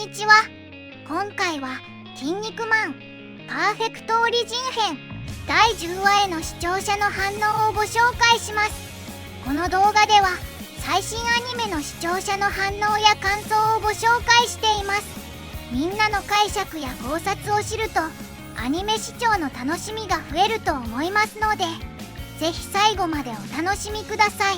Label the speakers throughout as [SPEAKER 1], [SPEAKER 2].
[SPEAKER 1] にちは。今回は筋肉マンパーフェクトオリジン編第10話への視聴者の反応をご紹介します。この動画では最新アニメの視聴者の反応や感想をご紹介しています。みんなの解釈や考察を知るとアニメ視聴の楽しみが増えると思いますので、ぜひ最後までお楽しみください。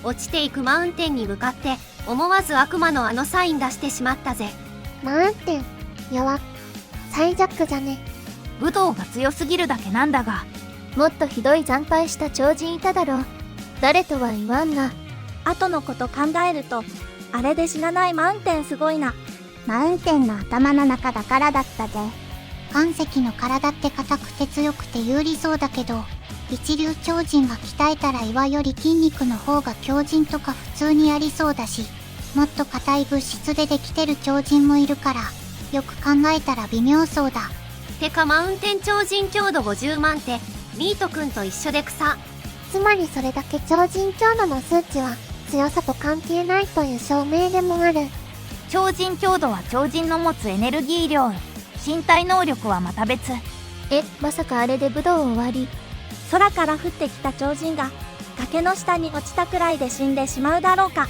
[SPEAKER 2] 落ちていくマウンテンに向かって思わず悪魔のあのサイン出してしまったぜ。
[SPEAKER 3] マウンテン弱っ、最弱じゃね。
[SPEAKER 4] 武道が強すぎるだけなんだが、
[SPEAKER 5] もっとひどい惨敗した超人いただろう。誰とは言わんが。
[SPEAKER 6] 後のこと考えるとあれで死なないマウンテンすごいな。
[SPEAKER 3] マウンテンの頭の中だからだったぜ。
[SPEAKER 1] 岩石の体って硬くて強くて有利そうだけど、一流超人が鍛えたら岩より筋肉の方が強靭とか普通にありそうだし、もっと硬い物質でできてる超人もいるから、よく考えたら微妙そうだ。
[SPEAKER 2] てかマウンテン超人強度50万ってミートくんと一緒で草。
[SPEAKER 3] つまりそれだけ超人強度の数値は強さと関係ないという証明でもある。
[SPEAKER 4] 超人強度は超人の持つエネルギー量、身体能力はまた別。
[SPEAKER 5] まさかあれで武道終わり？
[SPEAKER 6] 空から降ってきた超人が崖の下に落ちたくらいで死んでしまうだろうか。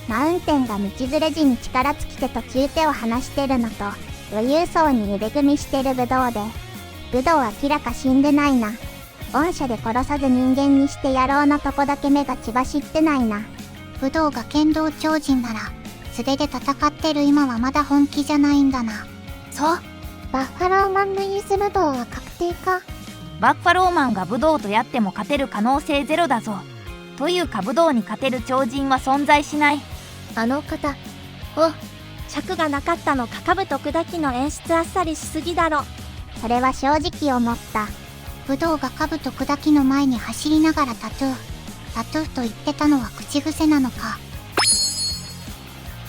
[SPEAKER 3] マウンテンが道連れ時に力尽きて途中手を離してるのと余裕そうに腕組みしてる武道で、武道は明らか死んでないな。御社で殺さず人間にして野郎のとこだけ目が血走ってないな。
[SPEAKER 1] 武道が剣道超人なら素手で戦ってる今はまだ本気じゃないんだな。
[SPEAKER 2] そう、
[SPEAKER 3] バッファローマンのユース武道は確定か。
[SPEAKER 4] バッファローマンが武道とやっても勝てる可能性ゼロだぞ。というか武道に勝てる超人は存在しない。
[SPEAKER 5] あの方、
[SPEAKER 6] 尺がなかったのか。兜砕きの演出あっさりしすぎだろ。
[SPEAKER 3] それは正直思った。
[SPEAKER 1] 武道が兜砕きの前に走りながらタトゥーと言ってたのは口癖なのか。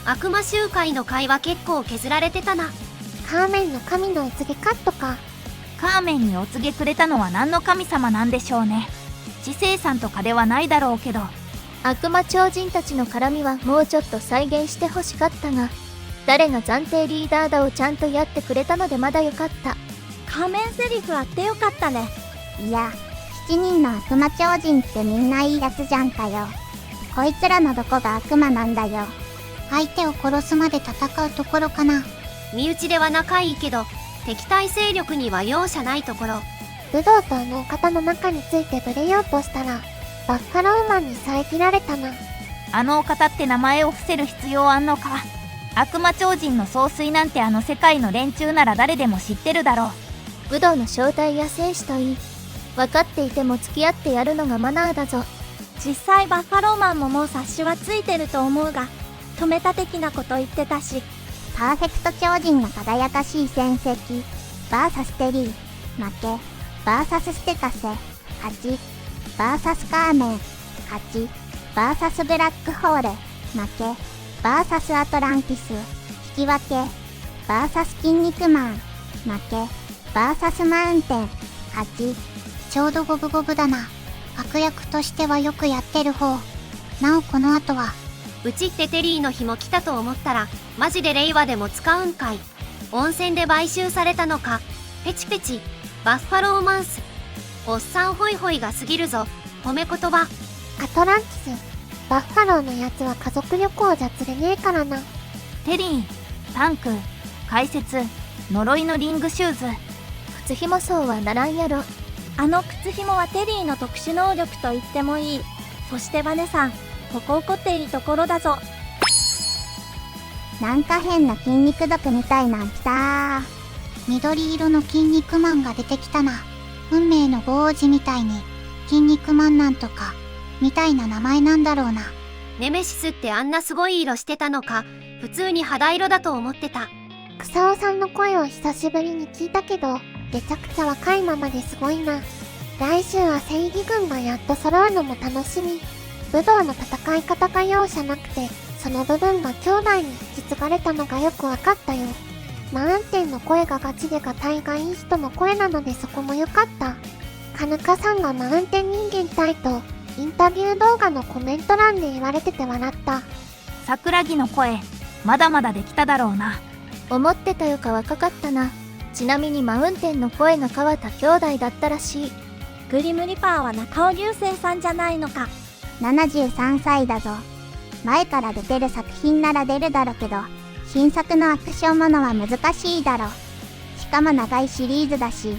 [SPEAKER 2] 悪魔集会の会話結構削られてたな。
[SPEAKER 3] カーメンの神のお告げカットか。
[SPEAKER 4] カーメンにお告げくれたのは何の神様なんでしょうね。知性さんとかではないだろうけど。
[SPEAKER 5] 悪魔超人たちの絡みはもうちょっと再現してほしかったが、誰が暫定リーダーだをちゃんとやってくれたのでまだよかった。
[SPEAKER 6] 仮面セリフあってよかったね。
[SPEAKER 3] いや、7人の悪魔超人ってみんないいやつじゃんかよ。こいつらのどこが悪魔なんだよ。
[SPEAKER 1] 相手を殺すまで戦うところかな。
[SPEAKER 2] 身内では仲いいけど敵対勢力には容赦ないところ。
[SPEAKER 3] 武道とあのお方の仲についてブレようとしたらバッファローマンに遮られたな。
[SPEAKER 4] あのお方って名前を伏せる必要あんのか。悪魔超人の総帥なんてあの世界の連中なら誰でも知ってるだろう。
[SPEAKER 5] 武道の正体や生死といい、分かっていても付き合ってやるのがマナーだぞ。
[SPEAKER 6] 実際バッファローマンももう察しはついてると思うが、止めた的なこと言ってたし。
[SPEAKER 3] パーフェクト超人の輝かしい戦績 VS テリー負け VS ステカセ勝ち VS カーメン勝ち VS ブラックホール負け VS アトランティス引き分け VS 筋肉マン負け VS マウンテン勝ち。
[SPEAKER 1] ちょうど五分五分だな。悪役としてはよくやってる方。なおこの後は
[SPEAKER 2] うちってテリーの日も来たと思ったらマジで令和でも使うんかい。温泉で買収されたのか。ペチペチバッファローマンス。おっさんホイホイが過ぎるぞ。褒め言葉。
[SPEAKER 3] アトランティスバッファローのやつは家族旅行じゃ釣れねえからな。
[SPEAKER 4] テリー、タンク、解説、呪いのリングシューズ。
[SPEAKER 5] 靴ひもそうはならんやろ。
[SPEAKER 6] あの靴ひもはテリーの特殊能力と言ってもいい。そしてバネさん、ここ怒っているところだぞ。
[SPEAKER 3] なんか変な筋肉毒みたいなんきた。
[SPEAKER 1] 緑色の筋肉マンが出てきたな。運命のご王子みたいに筋肉マンなんとかみたいな名前なんだろうな。
[SPEAKER 2] ネメシスってあんなすごい色してたのか。普通に肌色だと思ってた。
[SPEAKER 3] 草尾さんの声を久しぶりに聞いたけど、めちゃくちゃ若いままですごいな。来週は正義軍がやっと揃うのも楽しみ。武道の戦い方が容赦なくて、その部分が兄弟に引き継がれたのがよくわかったよ。マウンテンの声がガチでが大概いい人の声なのでそこもよかった。カヌカさんがマウンテン人間体とインタビュー動画のコメント欄で言われてて笑った。
[SPEAKER 4] 桜木の声、まだまだできただろうな。
[SPEAKER 5] 思ってたよか若かったな。ちなみにマウンテンの声が川田兄弟だったらしい。
[SPEAKER 6] グリムリパーは中尾流星さんじゃないのか。
[SPEAKER 1] 73歳だぞ。前から出てる作品なら出るだろうけど、新作のアクションものは難しいだろ。しかも長いシリーズだし、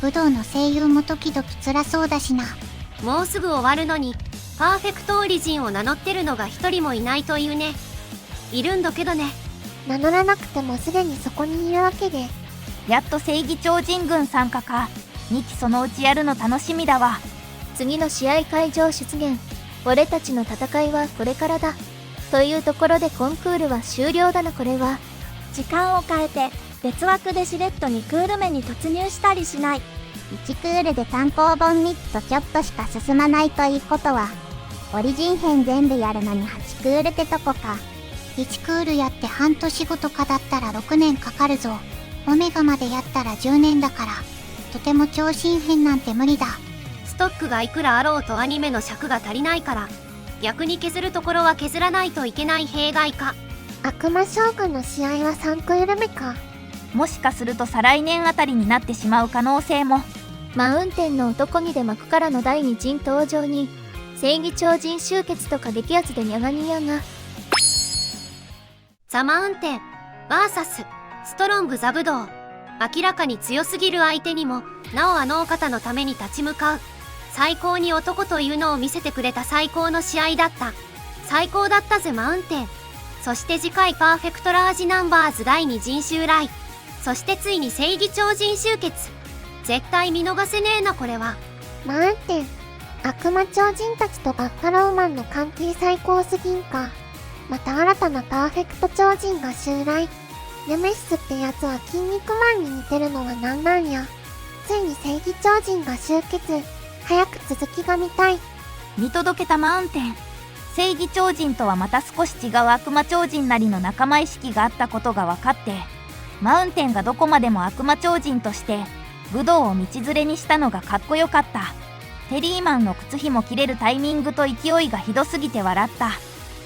[SPEAKER 1] 武道の声優も時々辛そうだしな。
[SPEAKER 2] もうすぐ終わるのにパーフェクトオリジンを名乗ってるのが一人もいないというね。いるんだけどね。
[SPEAKER 3] 名乗らなくてもすでにそこにいるわけで。
[SPEAKER 4] やっと正義超人軍参加か。2期そのうちやるの楽しみだわ。
[SPEAKER 5] 次の試合会場出現。俺たちの戦いはこれからだ。というところでコンクールは終了だな。これは
[SPEAKER 6] 時間を変えて別枠でしれっと2クール目に突入したりしない。
[SPEAKER 1] 1クールで単行本3つとちょっとしか進まないということは、オリジン編全部やるのに8クールってとこか。1クールやって半年後とかだったら6年かかるぞ。オメガまでやったら10年だから、とても超新編なんて無理だ。
[SPEAKER 2] ストックがいくらあろうとアニメの尺が足りないから、逆に削るところは削らないといけない弊害か。
[SPEAKER 3] 悪魔将軍の試合は3クール目か。
[SPEAKER 4] もしかすると再来年あたりになってしまう可能性も。
[SPEAKER 5] マウンテンの男気で幕からの第2陣登場に、正義超人集結とか激アツでニャガニヤが。
[SPEAKER 2] ザ・マウンテン VS ストロング・ザ・ブドウ。明らかに強すぎる相手にもなおあのお方のために立ち向かう。最高に男というのを見せてくれた最高の試合だった。最高だったぜマウンテン。そして次回パーフェクトラージナンバーズ第2陣襲来。そしてついに正義超人集結。絶対見逃せねえなこれは。
[SPEAKER 3] マウンテン、悪魔超人たちとバッファローマンの関係最高すぎんか。また新たなパーフェクト超人が襲来。ネメシスってやつは筋肉マンに似てるのはなんなんや。ついに正義超人が集結。早く続きが見たい。
[SPEAKER 4] 見届けたマウンテン。正義超人とはまた少し違う悪魔超人なりの仲間意識があったことが分かって、マウンテンがどこまでも悪魔超人として武道を道連れにしたのがかっこよかった。テリーマンの靴紐切れるタイミングと勢いがひどすぎて笑った。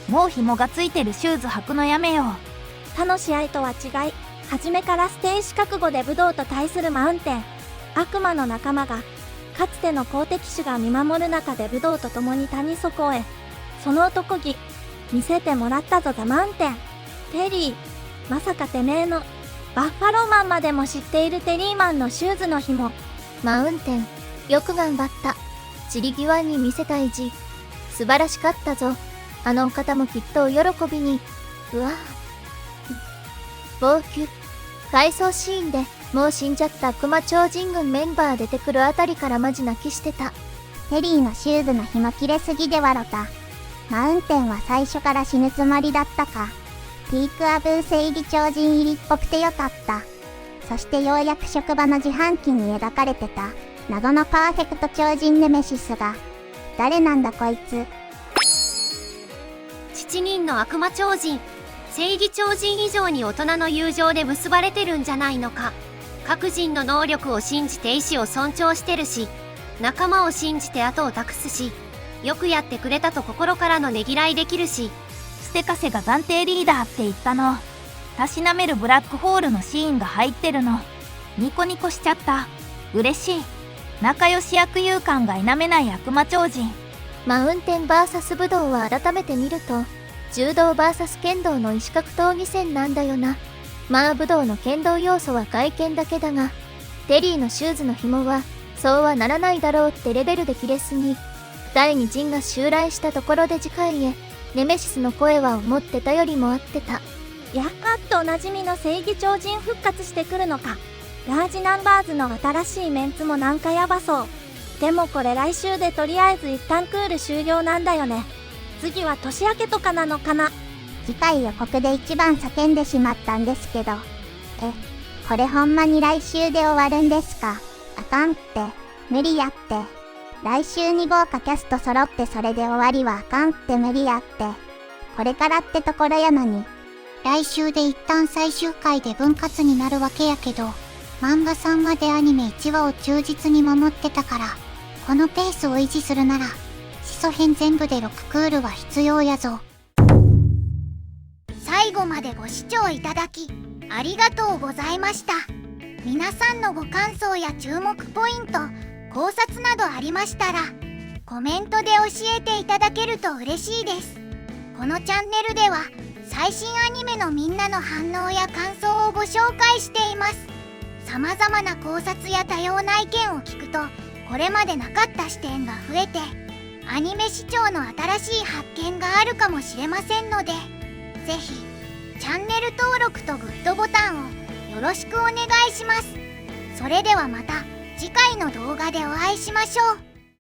[SPEAKER 4] もう紐がついてるシューズ履くのやめよう。
[SPEAKER 6] 他の試合とは違い、初めから捨て石覚悟で武道と対するマウンテン。悪魔の仲間がかつての好敵手が見守る中で武道と共に谷底へ。その男気見せてもらったぞザ・マウンテン。テリー、まさかてめえのバッファローマンまでも知っているテリーマンのシューズの紐。
[SPEAKER 5] マウンテン、よく頑張った。散り際に見せた意地。素晴らしかったぞ。あのお方もきっとお喜びに。うわぁ。号泣。回想シーンでもう死んじゃった悪魔超人軍メンバー出てくるあたりからマジ泣きしてた。
[SPEAKER 1] テリーのシューズの紐切れすぎでわろた。マウンテンは最初から死ぬつもりだったか。ピークアブー正義超人入りっぽくてよかった。そしてようやく職場の自販機に描かれてた謎のパーフェクト超人ネメシスが、誰なんだこいつ。
[SPEAKER 2] 7人の悪魔超人、正義超人以上に大人の友情で結ばれてるんじゃないのか。各人の能力を信じて意志を尊重してるし、仲間を信じて後を託すし、よくやってくれたと心からのねぎらいできるし。
[SPEAKER 4] ステカセが暫定リーダーって言ったの。たしなめるブラックホールのシーンが入ってるの。ニコニコしちゃった。嬉しい。仲良し悪友感が否めない悪魔超人。
[SPEAKER 5] マウンテン VS 武道は改めて見ると、柔道 VS 剣道の異種格闘技戦なんだよな。まあ武道の剣道要素は外見だけだが、テリーのシューズの紐はそうはならないだろうってレベルで切れすぎ。第2陣が襲来したところで次回へ。ネメシスの声は思ってたよりも合ってた。
[SPEAKER 6] やっとおなじみの正義超人復活してくるのか。ラージナンバーズの新しいメンツもなんかやばそう。でもこれ来週でとりあえず一旦クール終了なんだよね。次は年明けとかなのかな。
[SPEAKER 1] 次回予告で一番叫んでしまったんですけど。これほんまに来週で終わるんですか。あかんって。無理やって。来週に豪華キャスト揃ってそれで終わりはあかんって無理やって。これからってところやのに。来週で一旦最終回で分割になるわけやけど、漫画3話でアニメ1話を忠実に守ってたから、このペースを維持するなら、始祖編全部で6クールは必要やぞ。最最後までご視聴いただきありがとうございました。皆さんのご感想や注目ポイント、考察などありましたらコメントで教えていただけると嬉しいです。このチャンネルでは最新アニメのみんなの反応や感想をご紹介しています。様々な考察や多様な意見を聞くとこれまでなかった視点が増えてアニメ視聴の新しい発見があるかもしれませんので、ぜひチャンネル登録とグッドボタンをよろしくお願いします。それではまた次回の動画でお会いしましょう。